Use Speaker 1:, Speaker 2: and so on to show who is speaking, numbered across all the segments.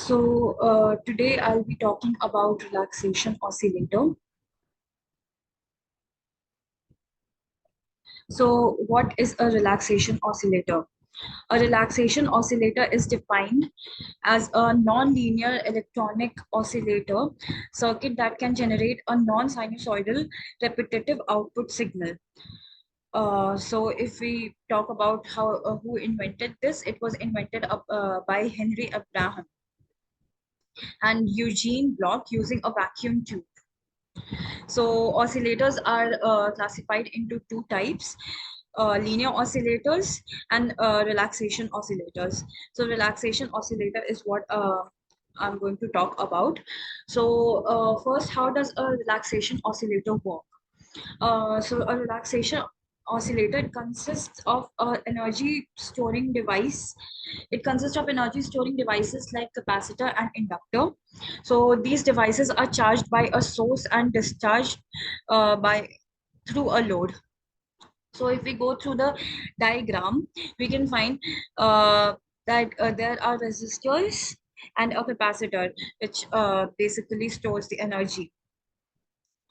Speaker 1: Today I'll be talking about relaxation oscillator. So what is a relaxation oscillator? A relaxation oscillator is defined as a non-linear electronic oscillator circuit that can generate a non-sinusoidal repetitive output signal. So if we talk about how who invented this, it was invented by Henry Abraham and Eugene Bloch using a vacuum tube. So oscillators are classified into two types, linear oscillators and relaxation oscillators. So relaxation oscillator is what I'm going to talk about. First, how does a relaxation oscillator work? So a relaxation oscillator consists of energy storing device. It consists of energy storing devices like capacitor and inductor. So these devices are charged by a source and discharged by through a load. So if we go through the diagram, we can find that there are resistors and a capacitor, which basically stores the energy.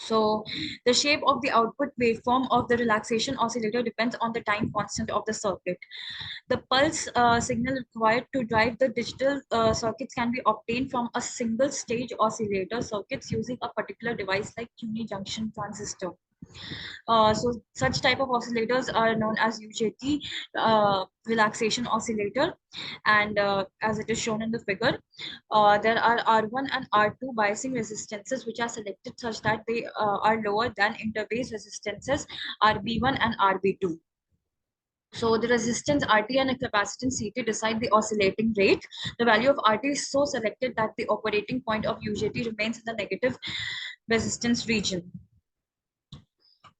Speaker 1: So the shape of the output waveform of the relaxation oscillator depends on the time constant of the circuit. The pulse signal required to drive the digital circuits can be obtained from a single stage oscillator circuits using a particular device like junction transistor. So such type of oscillators are known as UJT, relaxation oscillator, and as it is shown in the figure, there are R1 and R2 biasing resistances which are selected such that they are lower than interface resistances RB1 and RB2. So the resistance RT and a capacitance CT decide the oscillating rate. The value of RT is so selected that the operating point of UJT remains in the negative resistance region.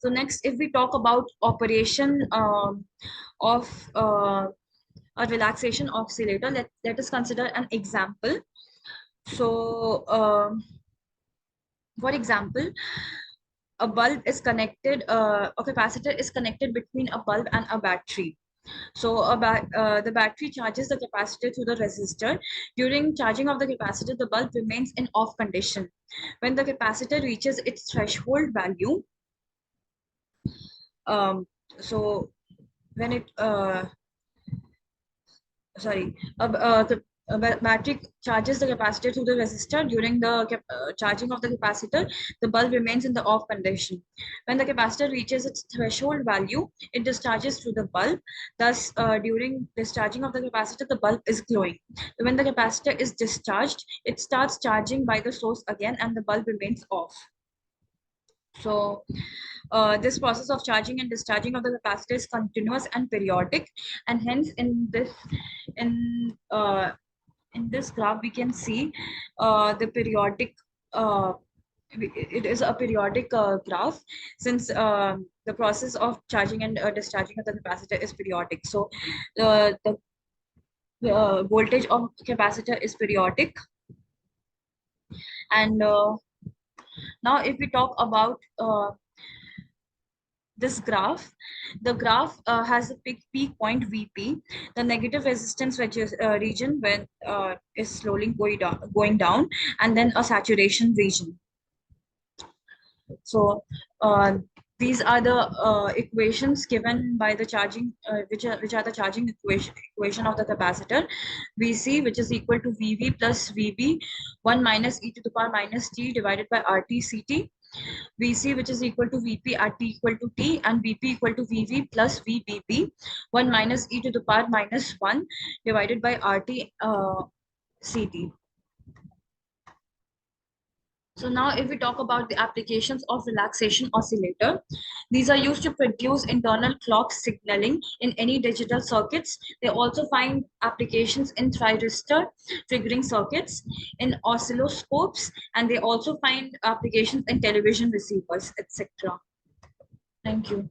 Speaker 1: So next, if we talk about operation of a relaxation oscillator, let us consider an example. So for example, a bulb is connected, a capacitor is connected between a bulb and a battery. So the battery charges the capacitor through the resistor. During charging of the capacitor, the bulb remains in off condition. When the capacitor reaches its threshold value, um, so when it the battery charges the capacitor through the resistor. During the charging of the capacitor, the bulb remains in the off condition. When the capacitor reaches its threshold value, it discharges through the bulb. Thus, during discharging of the capacitor, the bulb is glowing. When the capacitor is discharged, it starts charging by the source again and the bulb remains off. So this process of charging and discharging of the capacitor is continuous and periodic, and hence in uh, in this graph we can see the periodic. It is a periodic graph since the process of charging and discharging of the capacitor is periodic. So the voltage of capacitor is periodic, and now if we talk about this graph, the graph has a peak point VP, the negative resistance region when is slowly going down, and then a saturation region. So these are the equations given by the charging, which are the charging equation of the capacitor. VC, which is equal to VV plus VB, 1 minus e to the power minus t divided by RT CT. VC, which is equal to VP at T equal to T, and VP equal to VV plus VBP, 1 minus e to the power minus 1 divided by RT CT. So now if we talk about the applications of relaxation oscillator, these are used to produce internal clock signaling in any digital circuits. They also find applications in thyristor triggering circuits, in oscilloscopes, and they also find applications in television receivers, etc. Thank you.